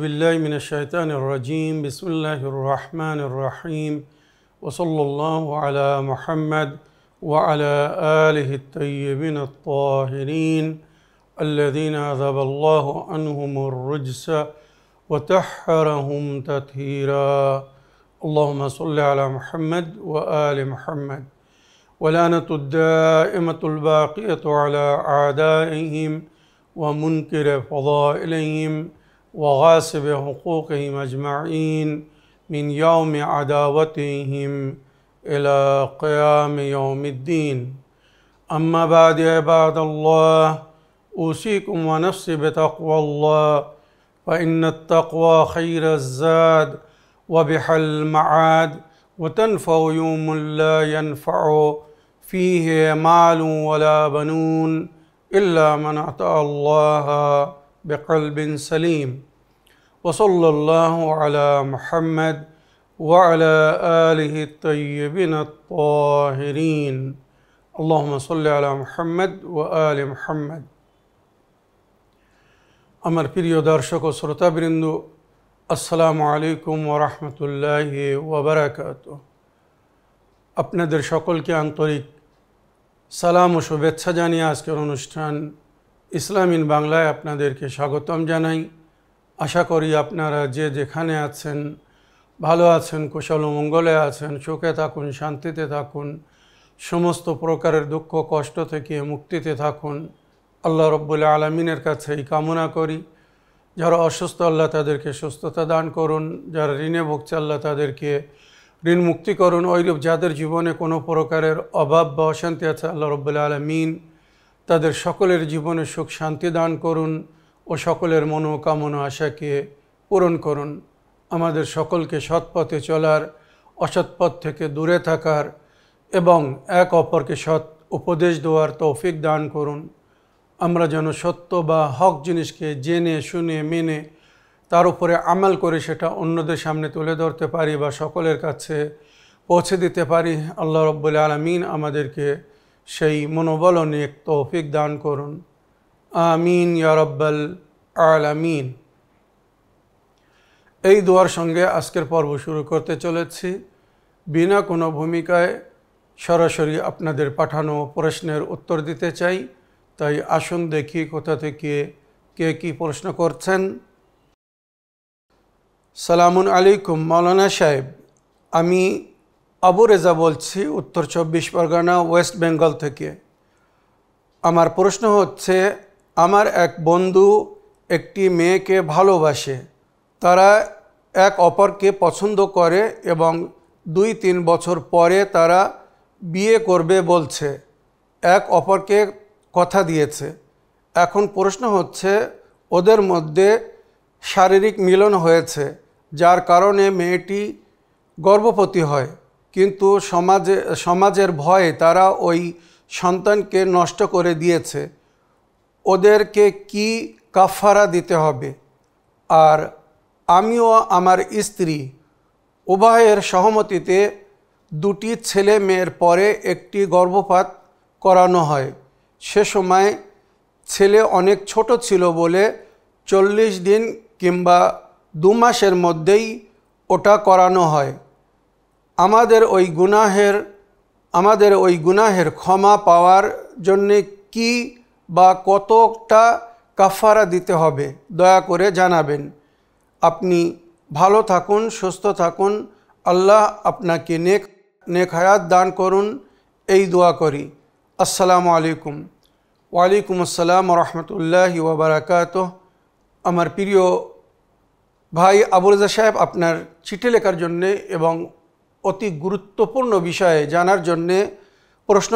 بالله من الشيطان الرجيم بسم الله الرحمن الرحيم وصلى الله على محمد وعلى آله الطيبين الطاهرين الذين أذهب الله عنهم الرجس وطهرهم تطهيرا اللهم صل على محمد وآل محمد ولعنة الدائمة الباقية على أعدائهم ومنكر فضائلهم وغاصب حقوقهم أجمعين من يوم عداوتهم إلى قيام يوم الدين أما بعد عباد الله أوصيكم ونفسي بتقوى الله فإن التقوى خير الزاد وبحل المعاد وتنفع يوم لا ينفع فيه مال ولا بنون إلا من أطاع الله بقلب سليم وصلى الله على محمد وعلى آله الطيبين الطاهرين اللهم صل على محمد وآل محمد আমার প্রিয় দর্শক ও শ্রোতাবৃন্দ আসসালামু আলাইকুম ওয়া রাহমাতুল্লাহি ওয়া বারাকাতুহু আপনাদের সকলকে আন্তরিক সালাম ও শুভেচ্ছা জানিয়ে আজকের অনুষ্ঠান ইসলাম ইন বাংলায় আপনাদেরকে স্বাগতম জানাই। আশা করি আপনারা যে যেখানে আছেন ভালো আছেন, কুশল ও মঙ্গলে আছেন, সুখে থাকুন, শান্তিতে থাকুন, সমস্ত প্রকারের দুঃখ কষ্ট থেকে মুক্তিতে থাকুন। আল্লাহ রব্বুল আলামিনের কাছে এই কামনা করি। যারা অসুস্থ আল্লাহ তাদেরকে সুস্থতা দান করুন, যারা ঋণে ভুগছে আল্লাহ তাদেরকে ঋণ মুক্তি করুন। ওইরূপ যাদের জীবনে কোনো প্রকারের অভাব বা অশান্তি আছে আল্লাহ রব্বুল আলামিন তাদের সকলের জীবনে সুখ শান্তি দান করুন ও সকলের মনোকামনা আশাকে পূরণ করুন। আমাদের সকলকে সৎ পথে চলার, অসৎ পথ থেকে দূরে থাকার এবং এক অপরকে সৎ উপদেশ দেওয়ার তৌফিক দান করুন। আমরা যেন সত্য বা হক জিনিসকে জেনে শুনে মেনে তার উপরে আমাল করে সেটা অন্যদের সামনে তুলে ধরতে পারি বা সকলের কাছে পৌঁছে দিতে পারি। আল্লাহ রব্বুল আলামিন আমাদেরকে সেই মনোবল ও নেক তৌফিক দান করুন। আমিন ইয়া রাব্বাল আলামিন। এই দোয়ার সঙ্গে আজকের পর্ব শুরু করতে চলেছি। বিনা কোনো ভূমিকায় সরাসরি আপনাদের পাঠানো প্রশ্নের উত্তর দিতে চাই। তাই আসুন দেখি কোথা থেকে কে কী প্রশ্ন করছেন। সালামুন আলাইকুম মাওলানা সাহেব, আমি আবু রেজা বলছি উত্তর 24 পরগনা ওয়েস্ট বেঙ্গল থেকে। আমার প্রশ্ন হচ্ছে, আমার এক বন্ধু একটি মেয়েকে ভালোবাসে। তারা এক অপরকে পছন্দ করে এবং 2-3 বছর পরে তারা বিয়ে করবে বলছে, এক অপরকে কথা দিয়েছে। এখন প্রশ্ন হচ্ছে, ওদের মধ্যে শারীরিক মিলন হয়েছে যার কারণে মেয়েটি গর্ভবতী হয়, কিন্তু সমাজের ভয়ে তারা ওই সন্তানকে নষ্ট করে দিয়েছে। ওদেরকে কি কাফারা দিতে হবে? আর আমিও আমার স্ত্রী উভয়ের সহমতিতে 2টি ছেলে মেয়ের পরে একটি গর্ভপাত করানো হয়। সে সময় ছেলে অনেক ছোট ছিল বলে 40 দিন কিংবা 2 মাসের মধ্যেই ওটা করানো হয়। আমাদের ওই গুনাহের ক্ষমা পাওয়ার জন্যে কি বা কতটা কাফারা দিতে হবে দয়া করে জানাবেন। আপনি ভালো থাকুন, সুস্থ থাকুন, আল্লাহ আপনাকে নেক হায়াত দান করুন, এই দোয়া করি। আসসালামু আলাইকুম। ওয়ালাইকুম আসসালাম ওয়া রাহমাতুল্লাহি ওয়া বারাকাতুহু। আমার প্রিয় ভাই আবু রেজা সাহেব, আপনার চিঠি লেখার জন্যে এবং অতি গুরুত্বপূর্ণ বিষয়ে জানার জন্যে প্রশ্ন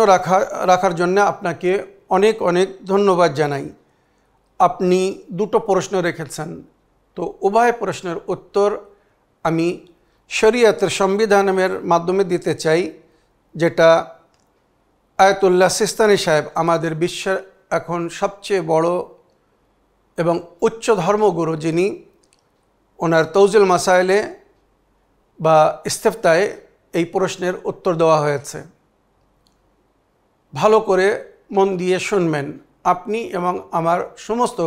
রাখার জন্যে আপনাকে অনেক অনেক ধন্যবাদ জানাই। আপনি 2টো প্রশ্ন রেখেছেন, তো উভয় প্রশ্নের উত্তর আমি শরীয়তের সংবিধানের মাধ্যমে দিতে চাই, যেটা আয়াতুল্লাহ সিস্তানি সাহেব আমাদের বিশ্বের এখন সবচেয়ে বড় এবং উচ্চ ধর্মগুরু, যিনি ওনার তৌজিল মাসাইলে বা ইস্তেফতায় এই প্রশ্নের উত্তর দেওয়া হয়েছে। ভালো করে মন দিয়ে শুনবেন। আপনি এবং আমার সমস্ত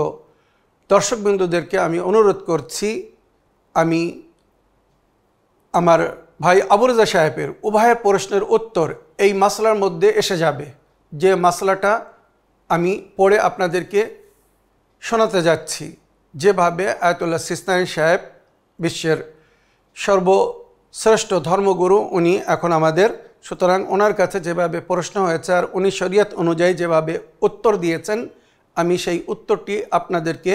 দর্শকবৃন্দদেরকে আমি অনুরোধ করছি, আমি আমার ভাই আবু রেজা সাহেবের উভয়ের প্রশ্নের উত্তর এই মাসলার মধ্যে এসে যাবে, যে মাসলাটা আমি পড়ে আপনাদেরকে শোনাতে যাচ্ছি। যেভাবে আয়াতুল্লাহ সিস্তানি সাহেব বিশ্বের সর্বশ্রেষ্ঠ ধর্মগুরু, উনি এখন আমাদের, সুতরাং ওনার কাছে যেভাবে প্রশ্ন হয়েছে আর উনি শরীয়ত অনুযায়ী যেভাবে উত্তর দিয়েছেন, আমি সেই উত্তরটি আপনাদেরকে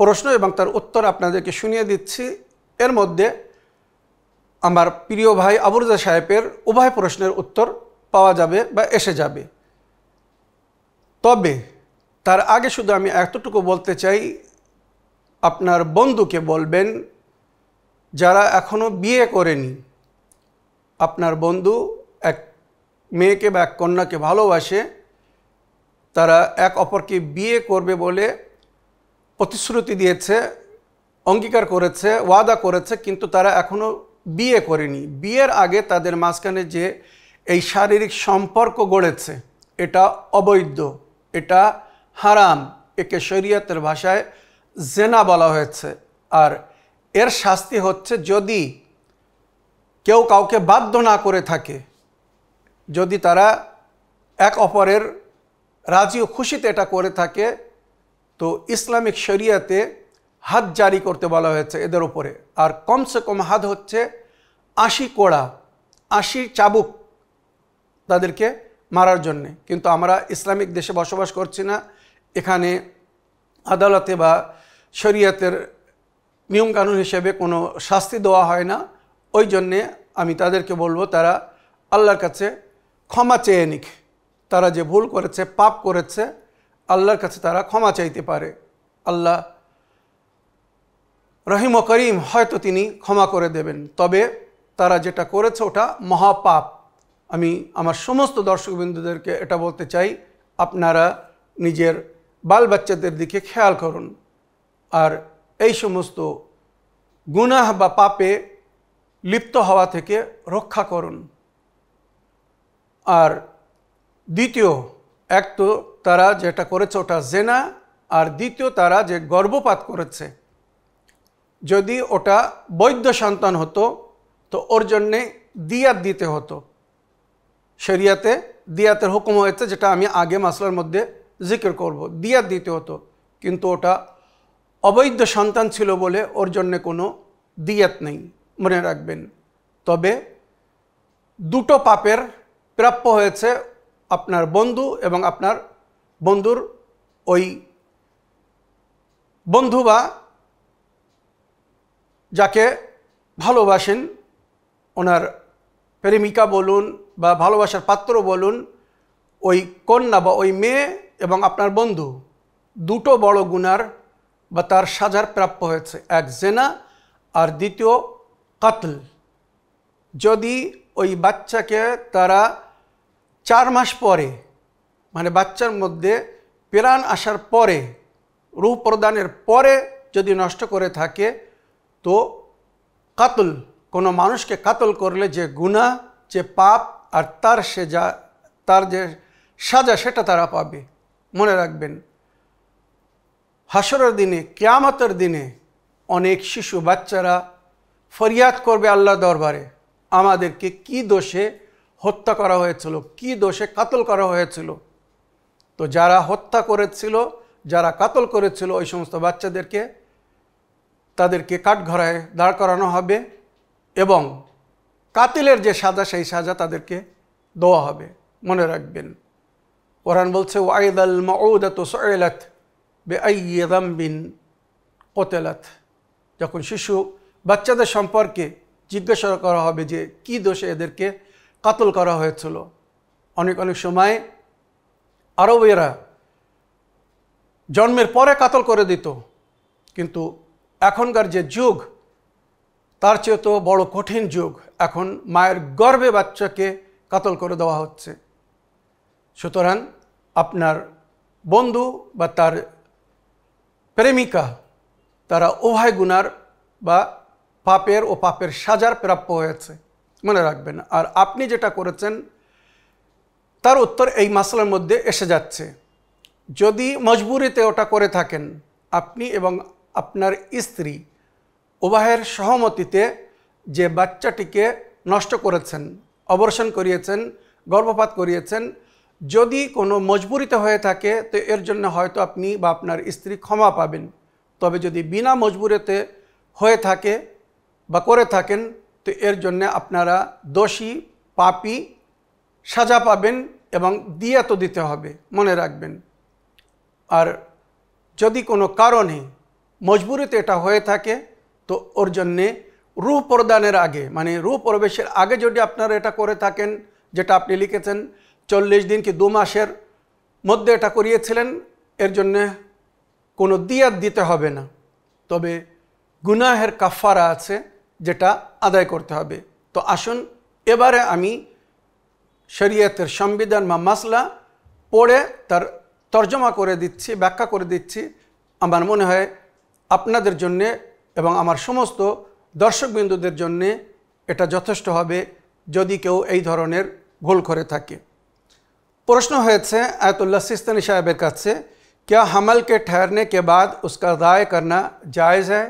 প্রশ্ন এবং তার উত্তর আপনাদেরকে শুনিয়ে দিচ্ছি। এর মধ্যে আমার প্রিয় ভাই আবু রেজা সাহেবের উভয় প্রশ্নের উত্তর পাওয়া যাবে বা এসে যাবে। তবে তার আগে শুধু আমি এতটুকু বলতে চাই, আপনার বন্ধুকে বলবেন যারা এখনও বিয়ে করেনি, আপনার বন্ধু এক মেয়েকে বা এক কন্যাকে ভালোবাসে, তারা এক অপরকে বিয়ে করবে বলে প্রতিশ্রুতি দিয়েছে, অঙ্গীকার করেছে, ওয়াদা করেছে, কিন্তু তারা এখনও বিয়ে করেনি। বিয়ের আগে তাদের মাঝখানে যে এই শারীরিক সম্পর্ক গড়েছে, এটা অবৈধ, এটা হারাম, একে শরীয়তের ভাষায় জেনা বলা হয়েছে। আর এর শাস্তি হচ্ছে, যদি কেউ কাউকে বাধ্য না করে থাকে, যদি তারা এক অপরের রাজি ও খুশিতে এটা করে থাকে, তো ইসলামিক শরিয়াতে হাদ জারি করতে বলা হয়েছে এদের উপরে। আর কমসে কম হাদ হচ্ছে 80 কোড়া, 80 চাবুক তাদেরকে মারার জন্যে। কিন্তু আমরা ইসলামিক দেশে বসবাস করছি না, এখানে আদালতে বা শরিয়াতের নিয়মকানুন হিসেবে কোনো শাস্তি দেওয়া হয় না। ওই জন্যে আমি তাদেরকে বলবো, তারা আল্লাহর কাছে ক্ষমা চেয়ে নিক। তারা যে ভুল করেছে, পাপ করেছে, আল্লাহর কাছে তারা ক্ষমা চাইতে পারে। আল্লাহ রহিম ও করিম, হয়তো তিনি ক্ষমা করে দেবেন। তবে তারা যেটা করেছে ওটা মহাপাপ। আমি আমার সমস্ত দর্শকবৃন্দদেরকে এটা বলতে চাই, আপনারা নিজের বাল বাচ্চাদের দিকে খেয়াল করুন আর এই সমস্ত গুনাহ বা পাপে লিপ্ত হওয়া থেকে রক্ষা করুন। আর দ্বিতীয়, এক তো তারা যেটা করেছে ওটা জেনা, আর দ্বিতীয় তারা যে গর্ভপাত করেছে, যদি ওটা বৈধ সন্তান হতো তো ওর জন্যে দিয়াত দিতে হতো। শরিয়াতে দিয়াতের হুকুম হয়েছে, যেটা আমি আগে মাসলার মধ্যে জিকির করব, দিয়াত দিতে হতো। কিন্তু ওটা অবৈধ সন্তান ছিল বলে ওর জন্যে কোনো দিয়াত নেই, মনে রাখবেন। তবে দুটো পাপের প্রাপ্য হয়েছে আপনার বন্ধু এবং আপনার বন্ধুর ওই বন্ধু বা যাকে ভালোবাসেন, ওনার প্রেমিকা বলুন বা ভালোবাসার পাত্র বলুন, ওই কন্যা বা ওই মেয়ে এবং আপনার বন্ধু দুটো বড় গুনার বা তার সাজার প্রাপ্য হয়েছে, এক জেনা আর দ্বিতীয় কাতল। যদি ওই বাচ্চাকে তারা 4 মাস পরে, মানে বাচ্চার মধ্যে প্রাণ আসার পরে, রূহ প্রদানের পরে যদি নষ্ট করে থাকে, তো কাতল, কোনো মানুষকে কাতল করলে যে গুনাহ, যে পাপ আর তার যে সাজা, সেটা তারা পাবে। মনে রাখবেন, হাসরের দিনে, কিয়ামতের দিনে অনেক শিশু বাচ্চারা ফরিয়াদ করবে আল্লাহ দরবারে, আমাদেরকে কি দোষে হত্যা করা হয়েছিল, কি দোষে কাতল করা হয়েছিল। তো যারা হত্যা করেছিল, যারা কাতল করেছিল, ওই সমস্ত বাচ্চাদেরকে তাদেরকে কাঠগড়ায় দাঁড় করানো হবে এবং কাতিলের যে সাজা, সেই সাজা তাদেরকে দেওয়া হবে। মনে রাখবেন, কোরআন বলছে, ওয়াইদাল মাউদাতু সুইলাত বিআইয়ি যামবিন কুতিলাত। যখন শিশু বাচ্চাদের সম্পর্কে জিজ্ঞাসা করা হবে যে কি দোষে এদেরকে কাতল করা হয়েছিল, অনেক সময় আরবেরা জন্মের পরে কাতল করে দিত, কিন্তু এখনকার যে যুগ, তার চেয়ে তো বড় কঠিন যুগ। এখন মায়ের গর্ভে বাচ্চাকে কাতল করে দেওয়া হচ্ছে। সুতরাং আপনার বন্ধু বা তার প্রেমিকা, তারা উভয় গুনার বা পাপের ও পাপের সাজার প্রাপ্য হয়েছে, মনে রাখবেন। আর আপনি যেটা করেছেন তার উত্তর এই মাসলার মধ্যে এসে যাচ্ছে। যদি মজবুরিতে ওটা করে থাকেন, আপনি এবং আপনার স্ত্রী উভয়ের সহমতিতে যে বাচ্চাটিকে নষ্ট করেছেন, অপারেশন করিয়েছেন, গর্ভপাত করিয়েছেন, যদি কোনো মজবুরিতে হয়ে থাকে তো এর জন্য হয়তো আপনি বা আপনার স্ত্রী ক্ষমা পাবেন। তবে যদি বিনা মজবুরিতে হয়ে থাকে বা করে থাকেন তো এর জন্য আপনারা দোষী, পাপী সাজা পাবেন এবং দিয়া তো দিতে হবে, মনে রাখবেন। আর যদি কোনো কারণে মজবুরিতে এটা হয়ে থাকে তো ওর জন্যে রূহ প্রদানের আগে, মানে রূহ প্রবেশের আগে যদি আপনারা এটা করে থাকেন, যেটা আপনি লিখেছেন 40 দিন কি 2 মাসের মধ্যে এটা করিয়েছিলেন, এর জন্যে কোনো দিয়াত দিতে হবে না। তবে গুনাহের কাফারা আছে যেটা আদায় করতে হবে। তো আসুন এবারে আমি শরীয়তের সংবিধান বা মাসলা পড়ে তার তর্জমা করে দিচ্ছি, ব্যাখ্যা করে দিচ্ছি। আমার মনে হয় আপনাদের জন্যে এবং আমার সমস্ত দর্শকবিন্দুদের জন্যে এটা যথেষ্ট হবে যদি কেউ এই ধরনের ভুল করে থাকে। প্রশ্ন হয়েছে আয়াতুল্লাহ সিস্তানি সাহেবের কাছে, क्या हमल के ठहरने के बाद उसका दाय करना जायज़ है?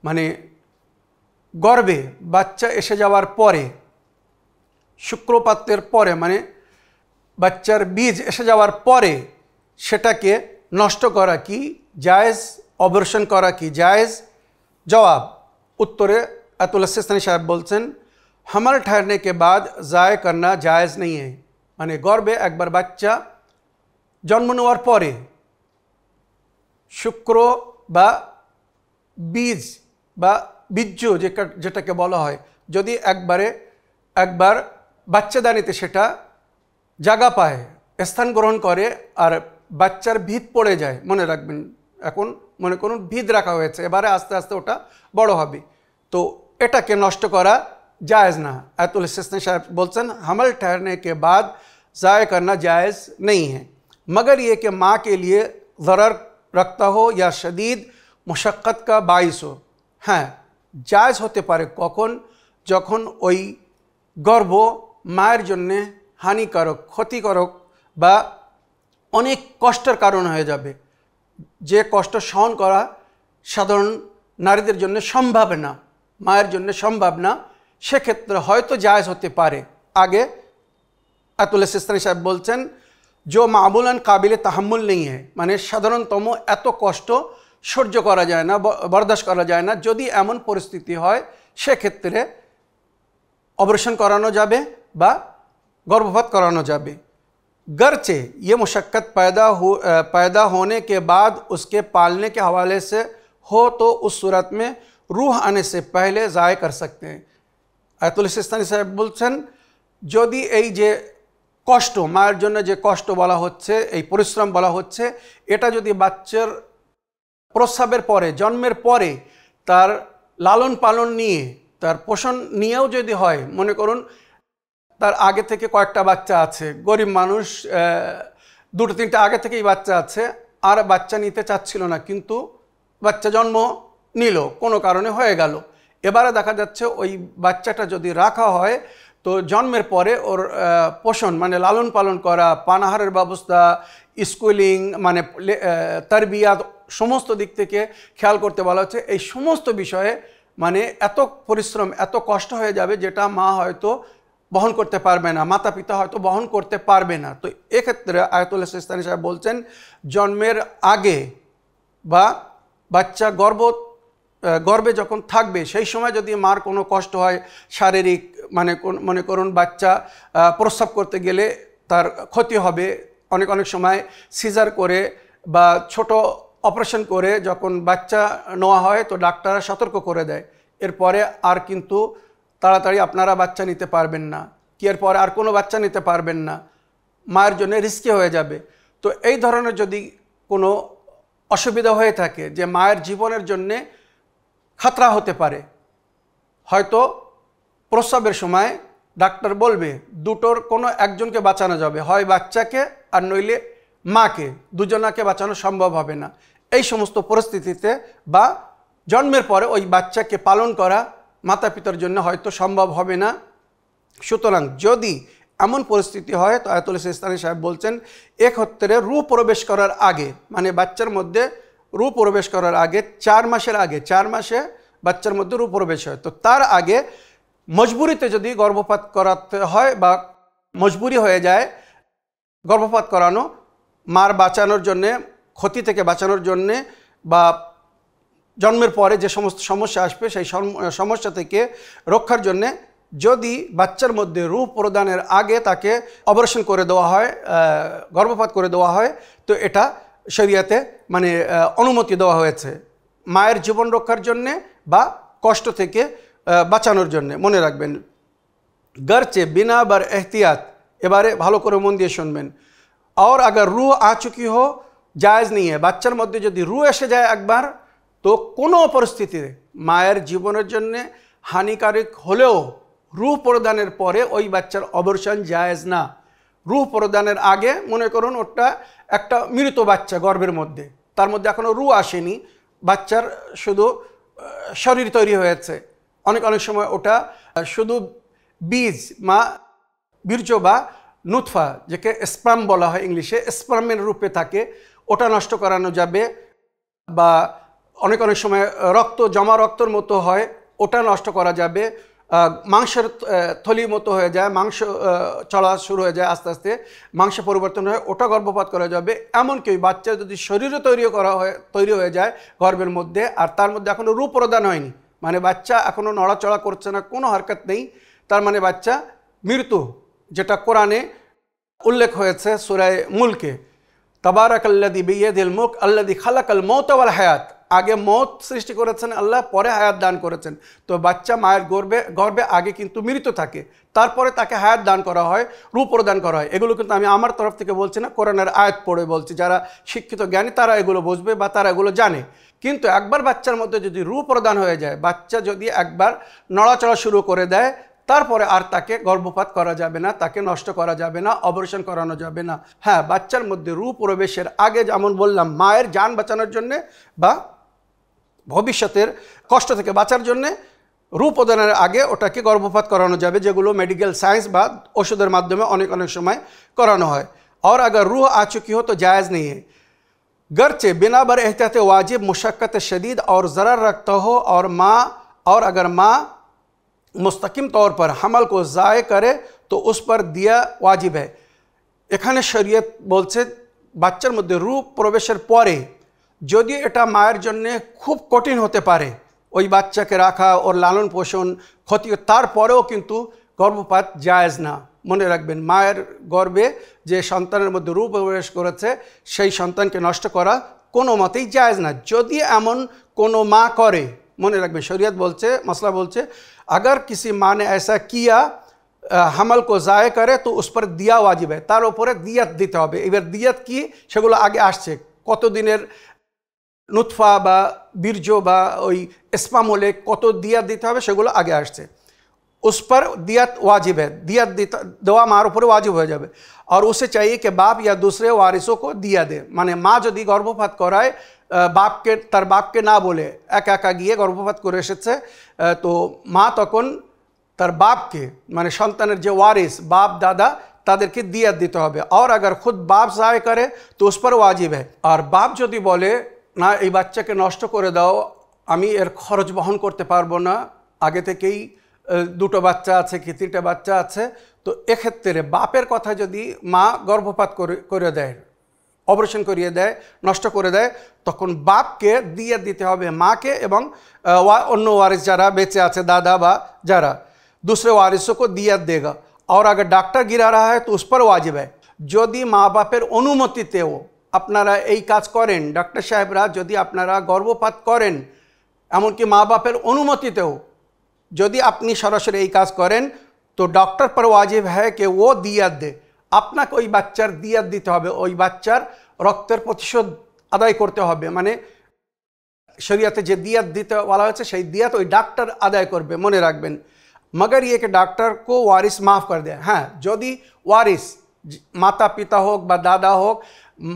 মানে গর্ভে বাচ্চা এসে যাওয়ার পরে, শুক্রপাতের পরে, মানে বাচ্চার বীজ এসে যাওয়ার পরে সেটাকে নষ্ট করা কি জায়েজ, অপারেশন করা কি জায়েজ? জবাব, उत्तरे आयतुल्लाह सिस्तानी साहब बोलছেন, हमल ठहरने के बाद ज़ाय करना जायज़ नहीं है। মানে গর্ভে একবার বাচ্চা জন্ম নেওয়ার পরে শুক্র বা বীজ বা বীর্য যেটাকে বলা হয়, যদি একবার বাচ্চাদানিতে সেটা জায়গা পায়, স্থান গ্রহণ করে আর বাচ্চার ভিত পড়ে যায়, মনে রাখবেন, এখন মনে করুন ভিত রাখা হয়েছে, এবারে আস্তে আস্তে ওটা বড় হবে, তো এটাকে নষ্ট করা जायज़ ना। आयतुल्लाह सिस्तानी साहब बोलते हैं, हमल ठहरने के बाद ज़ाय करना जायज़ नहीं है, मगर ये कि माँ के लिए ज़रर रखता हो या शदीद मुशक्क़त का बाइस हो। हाँ, जायज़ होते पारे कखन, যখন ওই গর্ভ মায়ের জন্যে হানিকারক, ক্ষতিকারক বা অনেক কষ্টের কারণ হয়ে যাবে, যে কষ্ট সহন করা সাধারণ নারীদের জন্য সম্ভব না, মায়ের জন্য সম্ভব না, সেক্ষেত্রে হয়তো জায়েজ হতে পারে। আগে আয়াতুল্লাহ সিস্তানি সাহেব বলছেন, जो मामूलन काबिल तहम्मुल नहीं है, মানে সাধারণতম এত কষ্ট সহ্য করা যায় না, বরদাস্ত করা যায় না, যদি এমন পরিস্থিতি হয় সেক্ষেত্রে অপারেশন করানো যাবে বা গর্ভপাত করানো যাবে। गरचे ये मुशक्क़त पैदा होने के बाद उसके पालने के हवाले से हो तो उस सूरत में रूह आने से पहले ज़ाय कर सकते हैं। आयतुल्लाह सिस्तानी साहेब বলছেন, যদি এই যে কষ্ট, মায়ের জন্য যে কষ্ট বলা হচ্ছে, এই পরিশ্রম বলা হচ্ছে, এটা যদি বাচ্চার প্রসবের পরে, জন্মের পরে তার লালন পালন নিয়ে, তার পোষণ নিয়েও যদি হয়, মনে করুন তার আগে থেকে কয়েকটা বাচ্চা আছে, গরিব মানুষ, 2-3টা আগে থেকেই বাচ্চা আছে, আর বাচ্চা নিতে চাচ্ছিল না, কিন্তু বাচ্চা জন্ম নিল, কোনো কারণে হয়ে গেল, এবারে দেখা যাচ্ছে ওই বাচ্চাটা যদি রাখা হয় তো জন্মের পরে ওর পোষণ মানে লালন পালন করা, পানাহারের ব্যবস্থা, স্কুলিং মানে তারবিয়াত, সমস্ত দিক থেকে খেয়াল করতে বলা হচ্ছে। এই সমস্ত বিষয়ে মানে এত পরিশ্রম, এত কষ্ট হয়ে যাবে যেটা মা হয়তো বহন করতে পারবে না, মাতা পিতা হয়তো বহন করতে পারবে না। তো এক্ষেত্রে আয়াতুল্লাহ সিস্তানি সাহেব বলছেন, জন্মের আগে বা বাচ্চা গর্ভে যখন থাকবে সেই সময় যদি মার কোনো কষ্ট হয় শারীরিক, মানে মনে করুন বাচ্চা প্রস্রাব করতে গেলে তার ক্ষতি হবে, অনেক সময় সিজার করে বা ছোট অপারেশন করে যখন বাচ্চা নেওয়া হয় তো ডাক্তাররা সতর্ক করে দেয়, এরপরে আর কিন্তু তাড়াতাড়ি আপনারা বাচ্চা নিতে পারবেন না, কি এরপরে আর কোনো বাচ্চা নিতে পারবেন না, মায়ের জন্য রিস্কি হয়ে যাবে। তো এই ধরনের যদি কোনো অসুবিধা হয়ে থাকে যে মায়ের জীবনের জন্যে খাতরা হতে পারে, হয়তো প্রসবের সময় ডাক্তার বলবে দুটোর কোনো একজনকে বাঁচানো যাবে, হয় বাচ্চাকে আর নইলে মাকে, দুজনাকে বাঁচানো সম্ভব হবে না, এই সমস্ত পরিস্থিতিতে বা জন্মের পরে ওই বাচ্চাকে পালন করা মাতা পিতার জন্য হয়তো সম্ভব হবে না। সুতরাং যদি এমন পরিস্থিতি হয় তো আয়াতুল্লাহ সিস্তানি সাহেব বলছেন, এক্ষেত্রে রূহ প্রবেশ করার আগে, মানে বাচ্চার মধ্যে রূপ প্রবেশ করার আগে 4 মাসের আগে, 4 মাসে বাচ্চার মধ্যে রূপ প্রবেশ হয়, তো তার আগে মজবুরিতে যদি গর্ভপাত করাতে হয় বা মজবুরি হয়ে যায় গর্ভপাত করানো, মার বাঁচানোর জন্যে, ক্ষতি থেকে বাঁচানোর জন্যে বা জন্মের পরে যে সমস্ত সমস্যা আসবে সেই সমস্যা থেকে রক্ষার জন্যে যদি বাচ্চার মধ্যে রূপ প্রদানের আগে তাকে অপারেশন করে দেওয়া হয়, গর্ভপাত করে দেওয়া হয়, তো এটা শরিয়াতে মানে অনুমতি দেওয়া হয়েছে মায়ের জীবন রক্ষার জন্যে বা কষ্ট থেকে বাঁচানোর জন্যে। মনে রাখবেন, গরচে বিনা বার এহতিয়াত, এবারে ভালো করে মন দিয়ে শুনবেন, और अगर रूह आ चुकी हो जायज़ नहीं है। বাচ্চার মধ্যে যদি রূহ এসে যায় একবার, তো কোনো পরিস্থিতিতে মায়ের জীবনের জন্য হানিকারক হলেও রূহ প্রদানের পরে ওই বাচ্চার অবর্ষণ জায়েজ না। রূহ প্রদানের আগে মনে করুন ওটা একটা মৃত বাচ্চা গর্ভের মধ্যে, তার মধ্যে এখনও রূহ আসেনি, বাচ্চার শুধু শরীর তৈরি হয়েছে, অনেক সময় ওটা শুধু বীজ বা বীর্য বা নুৎফা, যাকে স্পার্ম বলা হয় ইংলিশে, স্পার্মের রূপে থাকে, ওটা নষ্ট করানো যাবে। বা অনেক সময় রক্ত জমা রক্তর মতো হয়, ওটা নষ্ট করা যাবে। মাংসের থলির মতো হয়ে যায়, মাংস চলা শুরু হয়ে যায়, আস্তে আস্তে মাংস পরিবর্তন হয়, ওটা গর্ভপাত করা যাবে। এমনকি বাচ্চা যদি শরীরে তৈরি হয়ে যায় গর্ভের মধ্যে, আর তার মধ্যে এখনও রূপ প্রদান হয়নি, মানে বাচ্চা এখনও নড়াচড়া করছে না, কোনো হরকত নেই, তার মানে বাচ্চা মৃত্যু, যেটা কোরআনে উল্লেখ হয়েছে সূরা মুলকে, তাবারাকাল্লাযী বিয়াদিল মুলক আল্লাযী খালাকাল মাউতা ওয়াল হায়াত। আগে মৌত সৃষ্টি করেছেন আল্লাহ, পরে হায়াত দান করেছেন। তো বাচ্চা মায়ের গর্ভে আগে কিন্তু মৃত থাকে, তারপরে তাকে হায়াত দান করা হয়, রূপ প্রদান করা হয়। এগুলো কিন্তু আমি আমার তরফ থেকে বলছি না, কোরআনের আয়াত পড়ে বলছি। যারা শিক্ষিত জ্ঞানী তারা এগুলো বুঝবে বা তারা এগুলো জানে। কিন্তু একবার বাচ্চার মধ্যে যদি রূপ প্রদান হয়ে যায়, বাচ্চা যদি একবার নড়াচড়া শুরু করে দেয়, তারপরে আর তাকে গর্ভপাত করা যাবে না, তাকে নষ্ট করা যাবে না, অপারেশন করানো যাবে না। হ্যাঁ, বাচ্চার মধ্যে রূপ প্রবেশের আগে যেমন বললাম মায়ের জান বাঁচানোর জন্যে বা ভবিষ্যতের কষ্ট থেকে বাঁচার জন্যে রূপ প্রদানের আগে ওটাকে গর্ভপাত করানো যাবে, যেগুলো মেডিকেল সায়েন্স বা ওষুধের মাধ্যমে অনেক সময় করানো হয়। और अगर रूह आ चुकी हो तो जायज़ नहीं है। गरचे बिना बर एहतियात वाजिब मुशक्क़त शदीद और ज़रर रखता हो और अगर माँ मुस्तकिम तौर पर हमल को ज़ाय करे तो उस पर दिया वाजिब है। এখানে শরীয়ত বলছে বাচ্চার মধ্যে রূপ প্রবেশের পরে যদি এটা মায়ের জন্য খুব কঠিন হতে পারে, ওই বাচ্চাকে রাখা, ওর লালন পোষণ ক্ষতি, তারপরেও কিন্তু গর্ভপাত জায়েজ না। মনে রাখবেন, মায়ের গর্ভে যে সন্তানের মধ্যে রূপ প্রবেশ করেছে সেই সন্তানকে নষ্ট করা কোনো মতেই জায়েজ না। যদি এমন কোনো মা করে, মনে রাখবেন শরীয়ত বলছে, মসলা বলছে, अगर किसी माँ ने ऐसा किया হামাল কো জায় করে তো উস পর দিয়া ওয়াজিব হয়, তার উপরে দিয়াত দিতে হবে। এবার দিয়াত কি সেগুলো আগে আসছে, কত দিনের নুৎফা বা বীর্য বা ওই স্পাম হলে কত দিয়াত দিতে হবে সেগুলো আগে আসছে। उस पर दियत वाजिब है, दियत देवा मार ऊपर वाजिब हो जाए। और उसे चाहिए कि बाप या दूसरे वारिसों को दिया दे। माने माँ যদি গর্ভপাত করায় তার বাপকে না বলে একা একা গিয়ে গর্ভপাত করে এসেছে, তো মা তখন তার বাপকে, মানে সন্তানের যে ওয়ারিস বাপ দাদা, তাদেরকে দিয়াত দিতে হবে। और अगर खुद बाप ज़ाय करे तो उस पर वाजिब है। আর বাপ যদি বলে না এই বাচ্চাকে নষ্ট করে দাও, আমি এর খরচ বহন করতে পারবো না, আগে থেকেই দুটো বাচ্চা আছে কি তিনটা বাচ্চা আছে, তো এক্ষেত্রে বাপের কথা যদি মা গর্ভপাত করে দেয়, অপারেশন করিয়ে দেয়, নষ্ট করে দেয়, তখন বাপকে দিয়াত দিতে হবে মাকে এবং অন্য ওয়ারিস যারা বেঁচে আছে দাদা বা যারা, दूसरे वारिसों को दियत देगा। और अगर डॉक्टर गिरा रहा है तो उस पर वाजिब है। যদি মা বাপের অনুমতিতেও আপনারা এই কাজ করেন, ডক্টর সাহেবরা যদি আপনারা গর্ভপাত করেন, এমনকি মা বাপের অনুমতিতেও যদি আপনি সরাসরি এই কাজ করেন, তো ডক্টর पर वाजिब है कि वो दियत दे। আপনাকে ওই বাচ্চার দিয়াত দিতে হবে, ওই বাচ্চার রক্তের প্রতিশোধ আদায় করতে হবে। মানে শরীয়তে যে দিয়াত দিতে বলা হয়েছে সেই দিয়াত ওই ডাক্তার আদায় করবে, মনে রাখবেন। मगर ये कि डॉक्टर को वारिस माफ़ कर दे। हाँ, যদি ওয়ারিস মাতা পিতা হোক বা দাদা হোক,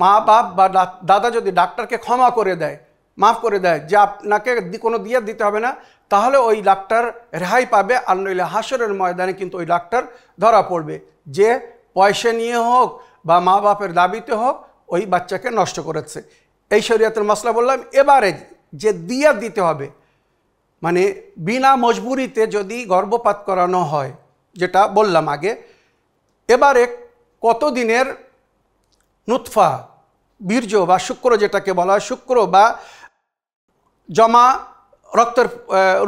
মা বাপ বা দাদা যদি ডাক্তারকে ক্ষমা করে দেয়, মাফ করে দেয় যে আপনাকে কোনো দিয়াত দিতে হবে না, তাহলে ওই ডাক্তার রেহাই পাবে। আর নইলে হাসরের ময়দানে কিন্তু ওই ডাক্তার ধরা পড়বে যে পয়সা নিয়ে হোক বা মা বাপের দাবিতে হোক ওই বাচ্চাকে নষ্ট করেছে। এই শরীয়তের মশলা বললাম। এবারে যে দিয়াত দিতে হবে, মানে বিনা মজবুরিতে যদি গর্ভপাত করানো হয়, যেটা বললাম আগে, এবারে কত দিনের নুতফা, বীর্য বা শুক্র যেটাকে বলা হয়, শুক্র বা জমা রক্তের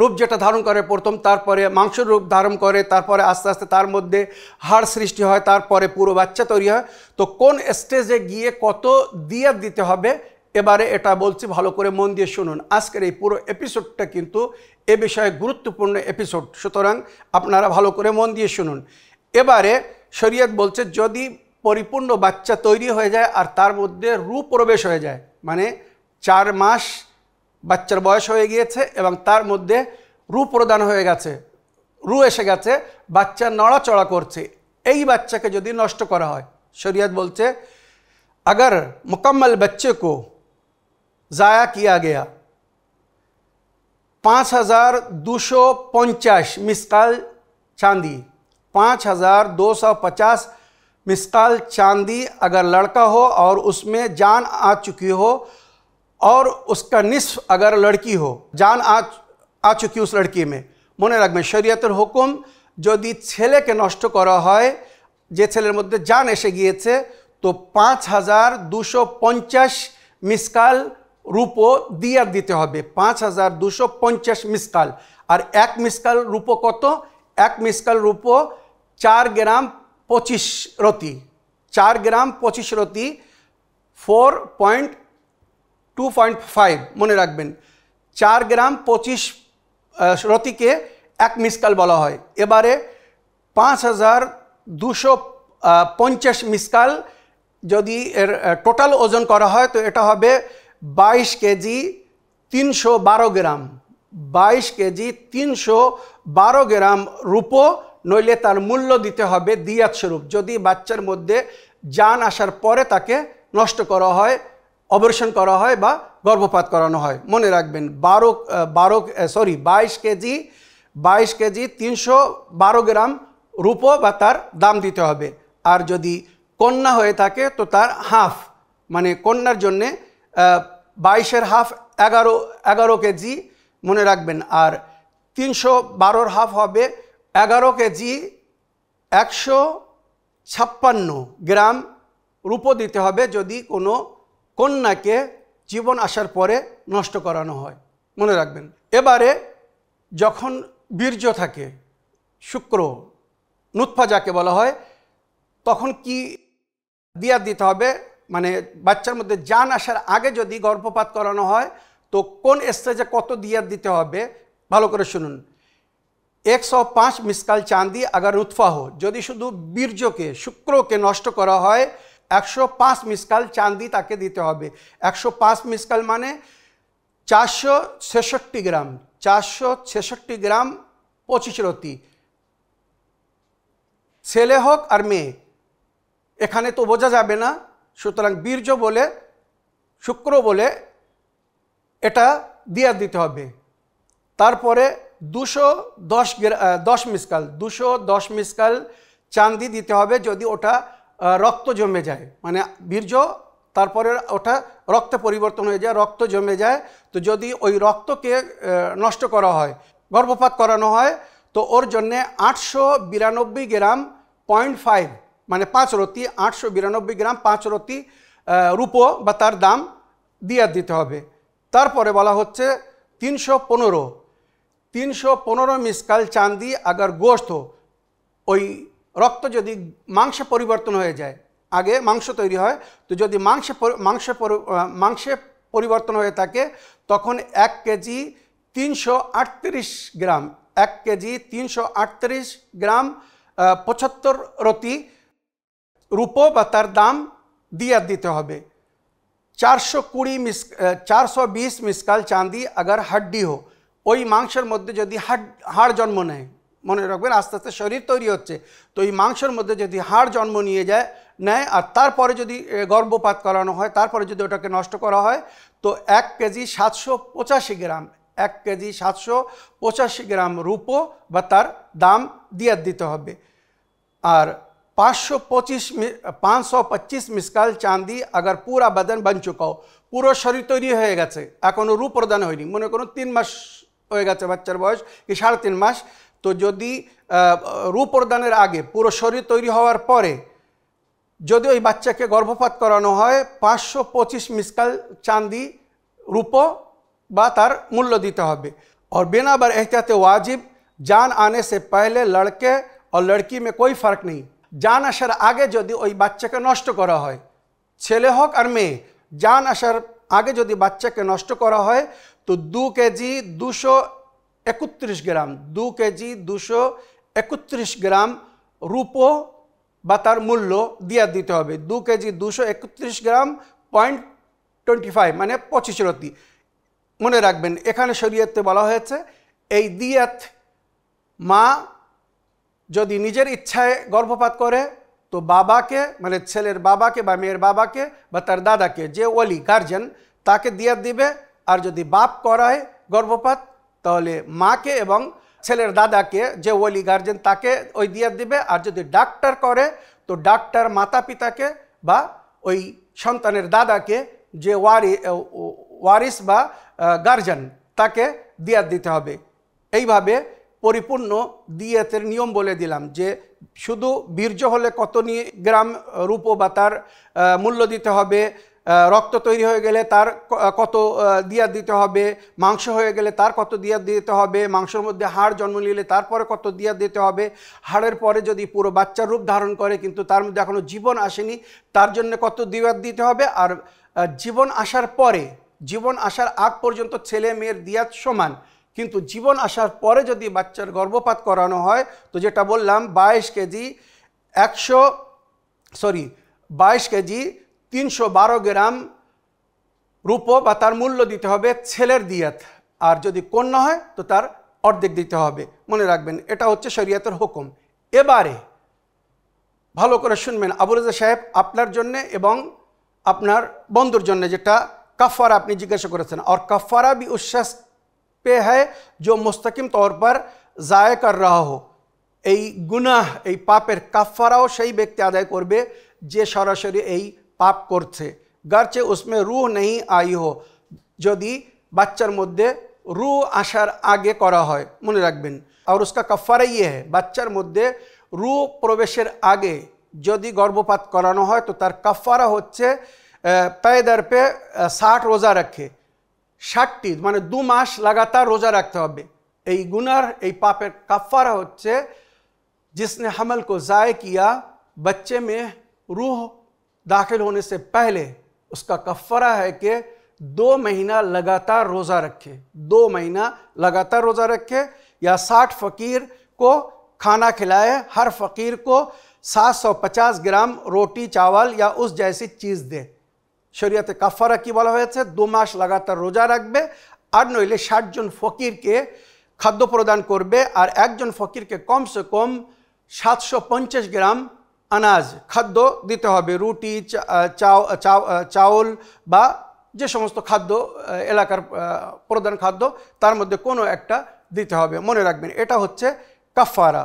রূপ যেটা ধারণ করে প্রথম, তারপরে মাংসের রূপ ধারণ করে, তারপরে আস্তে আস্তে তার মধ্যে হাড় সৃষ্টি হয়, তারপরে পুরো বাচ্চা তৈরি হয়। তো কোন স্টেজে গিয়ে কত দিয়াত দিতে হবে, এবারে এটা বলছি, ভালো করে মন দিয়ে শুনুন। আজকের এই পুরো এপিসোডটা কিন্তু এ বিষয়ে গুরুত্বপূর্ণ এপিসোড, সুতরাং আপনারা ভালো করে মন দিয়ে শুনুন। এবারে শরীয়ত বলছে যদি পরিপূর্ণ বাচ্চা তৈরি হয়ে যায় আর তার মধ্যে রূহ প্রবেশ হয়ে যায়, মানে 4 মাস বাচ্চার বয়স হয়ে গিয়েছে এবং তার মধ্যে রূহ প্রদান হয়ে গেছে, রূহ এসে গেছে, বাচ্চা নড়াচড়া করছে, এই বাচ্চাকে যদি নষ্ট করা হয়, শরীয়ত বলছে अगर मुकम्मल बच्चे को ज़ाया किया गया 5250 मिस्काल चांदी, 5250 मिस्काल चांदी अगर लड़का हो और उसमें जान आ चुकी हो, और उसका निस्फ अगर लड़की हो, जान आ चुकी उस लड़की में। মনে রাখবেন শরীয়তের হুকুম, যদি ছেলেকে নষ্ট করা হয়, যে ছেলের মধ্যে জান এসে গিয়েছে, তো 5250 মিসকাল রূপো দিয়াত দিতে হবে, 5250 মিসকাল। আর 1 মিসকাল রূপো কত? 1 মিসকাল রূপো 4 গ্রাম 25 রতি, 4 গ্রাম 25 রতি, 4.2.5 মনে রাখবেন। 4 গ্রাম 25 রতিকে 1 মিসকাল বলা হয়। এবারে 5250 মিসকাল যদি এর টোটাল ওজন করা হয়, তো এটা হবে 22 কেজি 312 গ্রাম, 22 কেজি 312 গ্রাম রূপো, নইলে তার মূল্য দিতে হবে দিয়াত স্বরূপ, যদি বাচ্চার মধ্যে জান আসার পরে তাকে নষ্ট করা হয়, অপারেশন করা হয় বা গর্ভপাত করানো হয়। মনে রাখবেন 22 কেজি 312 গ্রাম রূপো বা তার দাম দিতে হবে। আর যদি কন্যা হয়ে থাকে তো তার হাফ, মানে কন্যার জন্যে 22-এর হাফ 11 কেজি মনে রাখবেন। আর 312-র হাফ হবে 11 কেজি 156 গ্রাম রূপো দিতে হবে, যদি কোনো কন্যাকে জীবন আসার পরে নষ্ট করানো হয়, মনে রাখবেন। এবারে যখন বীর্য থাকে, শুক্র নুতফা যাকে বলা হয়, তখন কি দিয়াত দিতে হবে, মানে বাচ্চার মধ্যে জান আসার আগে যদি গর্ভপাত করানো হয়, তো কোন স্টেজে কত দিয়াত দিতে হবে, ভালো করে শুনুন। 105 মিসকাল চাঁদি अगर नुतफा हो, যদি শুধু বীর্যকে, শুক্রকে নষ্ট করা হয়, 105 মিসকাল চাঁদি তাকে দিতে হবে। 105 মিসকাল মানে 466 গ্রাম, 466 গ্রাম 25 রতি, ছেলে হোক আর মেয়ে, এখানে তো বোঝা যাবে না, সুতরাং বীর্য বলে, শুক্র বলে এটা দিয়াত দিতে হবে। তারপরে 210 মিসকাল, 210 মিসকাল চাঁদি দিতে হবে যদি ওটা রক্ত জমে যায়, মানে বীর্য তারপরে ওটা রক্তে পরিবর্তন হয়ে যায়, রক্ত জমে যায়, তো যদি ওই রক্তকে নষ্ট করা হয়, গর্ভপাত করানো হয়, তো ওর জন্যে 892 গ্রাম 0.5 মানে 5 রতি, 892 গ্রাম 5 রতি রূপো বা তার দাম দিয়াত দিতে হবে। তারপরে বলা হচ্ছে 315 মিসকাল চাঁদি अगर গোশত, ওই রক্ত যদি মাংসে পরিবর্তন হয়ে যায়, আগে মাংস তৈরি হয়, তো যদি মাংসে পরিবর্তন হয়ে থাকে, তখন 1 কেজি 338 গ্রাম, 1 কেজি 338 গ্রাম 75 রতি রূপো বা তার দাম দিয়াত দিতে হবে। 420 মিসকাল চাঁদি अगर হাড্ডি हो, ওই মাংসের মধ্যে যদি হাড় জন্ম নেয়, মনে রাখবেন আস্তে আস্তে শরীর তৈরি হচ্ছে, তো এই মাংসের মধ্যে যদি হাড় জন্ম নেয় আর তারপরে যদি গর্ভপাত করানো হয়, তারপরে যদি ওটাকে নষ্ট করা হয়, তো 1 কেজি 785 গ্রাম, 1 কেজি 785 গ্রাম রূপো বা তার দাম দিয়াত দিতে হবে। আর 525 মিসকাল চাঁদি अगर पूरा बदन बन चुका हो, পুরো শরীর তৈরি হয়ে গেছে, এখনও রূপ প্রদান হয়নি, মনে করুন 3 মাস হয়ে গেছে বাচ্চার বয়স কি 3.5 মাস, তো যদি রূপ প্রদানের আগে পুরো শরীর তৈরি হওয়ার পরে যদি ওই বাচ্চাকে গর্ভপাত করানো হয় 525 মিসকাল চাঁদি রূপ বা তার মূল্য দিতে হবে। और बिना बर एहतियात वाजिब जान आने से पहले लड़के और लड़की में कोई फ़र्क नहीं, जान आसार आगे यदि ওই বাচ্চাকে নষ্ট করা হয়, ছেলে হোক আর মেয়ে, जान आसार आगे यदि বাচ্চাকে নষ্ট করা হয় তো 2 কেজি 231 গ্রাম 2 কেজি 231 গ্রাম রূপ বা তার মূল্য দিয়ে দিতে হবে। 2 কেজি 231 গ্রাম 0.25 মানে 25 রতি। মনে রাখবেন এখানে শরীয়তে বলা হয়েছে এই দিয়াত মা যদি নিজের ইচ্ছায় গর্ভপাত করে তো বাবাকে মানে ছেলের বাবাকে বা মেয়ের বাবাকে বা তার দাদাকে যে ওলি গার্জেন তাকে দিয়াত দিবে, আর যদি বাপ করায় গর্ভপাত তাহলে মাকে এবং ছেলের দাদাকে যে ওলি গার্জেন তাকে ওই দিয়াত দিবে, আর যদি ডাক্তার করে তো ডাক্তার মাতা পিতাকে বা ওই সন্তানের দাদাকে যে ওয়ারিস বা গার্জেন তাকে দিয়াত দিতে হবে। এইভাবে পরিপূর্ণ দিয়াতের নিয়ম বলে দিলাম যে শুধু বীর্য হলে কত গ্রাম রূপ বা তার মূল্য দিতে হবে, রক্ত তৈরি হয়ে গেলে তার কত দিয়াত দিতে হবে, মাংস হয়ে গেলে তার কত দিয়াত দিতে হবে, মাংসের মধ্যে হাড় জন্ম নিলে তারপরে কত দিয়াত দিতে হবে, হাড়ের পরে যদি পুরো বাচ্চার রূপ ধারণ করে কিন্তু তার মধ্যে এখনও জীবন আসেনি তার জন্য কত দিয়াত দিতে হবে, আর জীবন আসার পরে জীবন আসার আগ পর্যন্ত ছেলে মেয়ের দিয়াত সমান, কিন্তু জীবন আসার পরে যদি বাচ্চার গর্ভপাত করানো হয় তো যেটা বললাম 22 কেজি 312 গ্রাম রূপ বা তার মূল্য দিতে হবে ছেলের দিয়াত, আর যদি কন্যা হয় তো তার অর্ধেক দিতে হবে। মনে রাখবেন এটা হচ্ছে শরীয়তের হুকুম। এবারে ভালো করে শুনবেন আবু রেজা সাহেব, আপনার জন্য এবং আপনার বন্ধুর জন্য যেটা कफ़ारा আপনি जिज्ञासा করেছেন, और कफ़ारा भी उस शख्स पे है जो मुस्तकिम तौर पर ज़ाय कर रहा हो, এই গুনাহ এই পাপের কাফারাও সেই ব্যক্তি আদায় করবে যে সরাসরি এই পাপ করছে, গারচে উসমে রূহ নেই আই হো, যদি বাচ্চার মধ্যে রূহ আসার আগে করা হয়। মনে রাখবেন আর उसका कफ़ारा ये है, বাচ্চার মধ্যে রূহ প্রবেশের আগে যদি গর্ভপাত করানো হয় তো তার কাফারা হচ্ছে पैदर पे 60 रोज़ा रखे, 60টি মানে 2 মাস লাগাতার রোজা রাখতে হবে। এই গুনার এই পাপের কাফারা হচ্ছে जिसने हमल को ज़ाय किया, बच्चे में रूह दाखिल होने से पहले उसका कफ़ारा है कि 2 महीना लगातार रोज़ा रखे, 2 महीना लगातार रोज़ा रखे, या 60 फ़कीर को खाना खिलाए, हर फ़कीर को 750 ग्राम रोटी चावल या उस जैसी चीज़ दे। শরীয়তে কাফারা কি বলা হয়েছে? 2 মাস লাগাতার রোজা রাখবে, আর নইলে 60 জন ফকিরকে খাদ্য প্রদান করবে, আর একজন ফকিরকে কমসে কম 750 গ্রাম আনাজ খাদ্য দিতে হবে, রুটি চাউল বা যে সমস্ত খাদ্য এলাকার প্রধান খাদ্য তার মধ্যে কোনো একটা দিতে হবে। মনে রাখবেন এটা হচ্ছে কাফারা।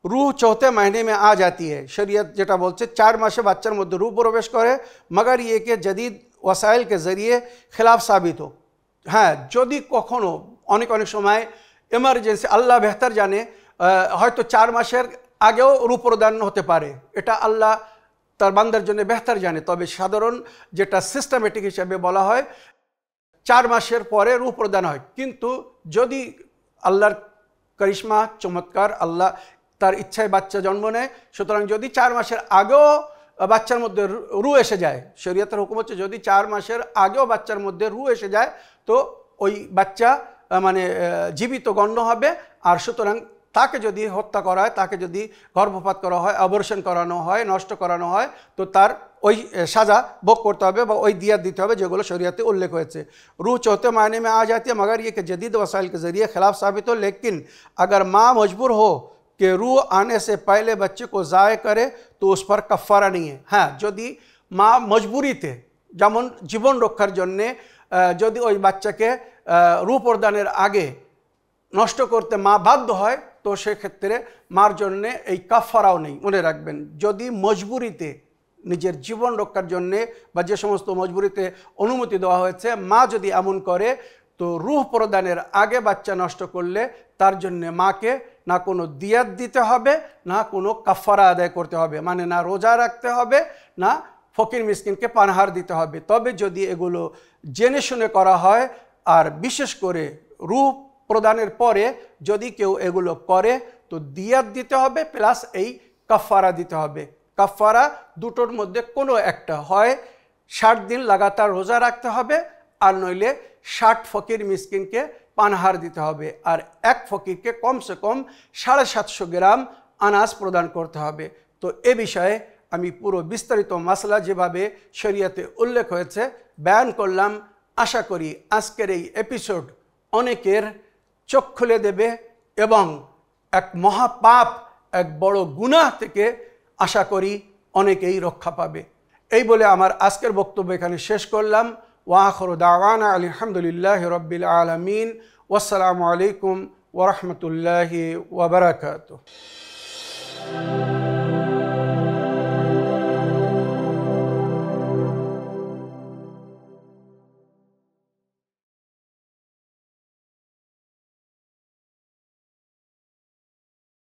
रूह चौथे महीने में आ जाती है, शरीयत जेटा बोलते 4 मासे बच्चर मध्य रूह प्रवेश करे, मगर ये कि जदीद वसाइल के जरिए खिलाफ साबित हो। हाँ, यदि कखनो अनेक अनेक समय इमार्जेंसि आल्ला बेहतर जाने হয়তো 4 মাসের আগেও রূহ প্রদান হতে পারে, এটা আল্লাহ তার বান্দার জন্য বেহতর জানে, তবে সাধারণ যেটা সিস্টেমেটিক হিসেবে বলা হয় 4 মাসের পরে রূহ প্রদান হয়। কিন্তু যদি আল্লাহর করিশ্মা চমৎকার আল্লাহ তার ইচ্ছায় বাচ্চা জন্ম নেয়, সুতরাং যদি 4 মাসের আগেও বাচ্চার মধ্যে রূহ এসে যায়, শরীয়তের হুকুম হচ্ছে যদি 4 মাসের আগেও বাচ্চার মধ্যে রূহ এসে যায় তো ওই বাচ্চা মানে জীবিত গণ্য হবে, আর সুতরাং তাকে যদি হত্যা করা হয়, তাকে যদি গর্ভপাত করা হয়, অপারেশন করানো হয়, নষ্ট করানো হয় তো তার ওই সাজা ভোগ করতে হবে বা ওই দিয়াত দিতে হবে যেগুলো শরীয়তে উল্লেখ হয়েছে। रूह चौथे महीने में आ जाती है, मगर ये कि जदीद वसाइल के ज़रिए खिलाफ साबित हो, लेकिन अगर माँ मजबूर हो कि रूह आने से पहले बच्चे को ज़ाय करे तो उस पर कफ़ारा नहीं है। हाँ, যদি মা মজবুরিতে যেমন জীবন রক্ষার জন্যে যদি ওই বাচ্চাকে রূহ প্রদানের আগে নষ্ট করতে মা বাধ্য হয় তো সেক্ষেত্রে মার জন্যে এই কাফারাও নেই। মনে রাখবেন, যদি মজবুরিতে নিজের জীবন রক্ষার জন্যে বা যে সমস্ত মজবুরিতে অনুমতি দেওয়া হয়েছে, মা যদি এমন করে তো রূহ প্রদানের আগে বাচ্চা নষ্ট করলে তার জন্যে মাকে না কোনো দিয়াত দিতে হবে, না কোনো কাফারা আদায় করতে হবে, মানে না রোজা রাখতে হবে, না ফকির মিসকিনকে পানাহার দিতে হবে। তবে যদি এগুলো জেনে শুনে করা হয়, আর বিশেষ করে রূহ প্রদানের পরে যদি কেউ এগুলো করে, তো দিয়াত দিতে হবে প্লাস এই কাফারা দিতে হবে। কাফারা দুটোর মধ্যে কোনো একটা, হয় 60 দিন লাগাতার রোজা রাখতে হবে, আর নইলে 60 ফকির মিসকিনকে পানাহার দিতে হবে, আর এক ফকিরকে কমসে কম 750 গ্রাম আনাজ প্রদান করতে হবে। তো এ বিষয়ে আমি পুরো বিস্তারিত মাসলা যেভাবে শরীয়তে উল্লেখ হয়েছে বয়ান করলাম। আশা করি আজকের এই এপিসোড অনেকের চোখ খুলে দেবে এবং এক মহাপাপ, এক বড় গুনাহ থেকে আশা করি অনেকেই রক্ষা পাবে। এই বলে আমার আজকের বক্তব্য এখানে শেষ করলাম। ওয়া আখিরু দাওয়ানা আলহামদুলিল্লাহি রাব্বিল আলামিন। ওয়াসসালামু আলাইকুম ওয়া রাহমাতুল্লাহি ওয়া বারাকাতুহু।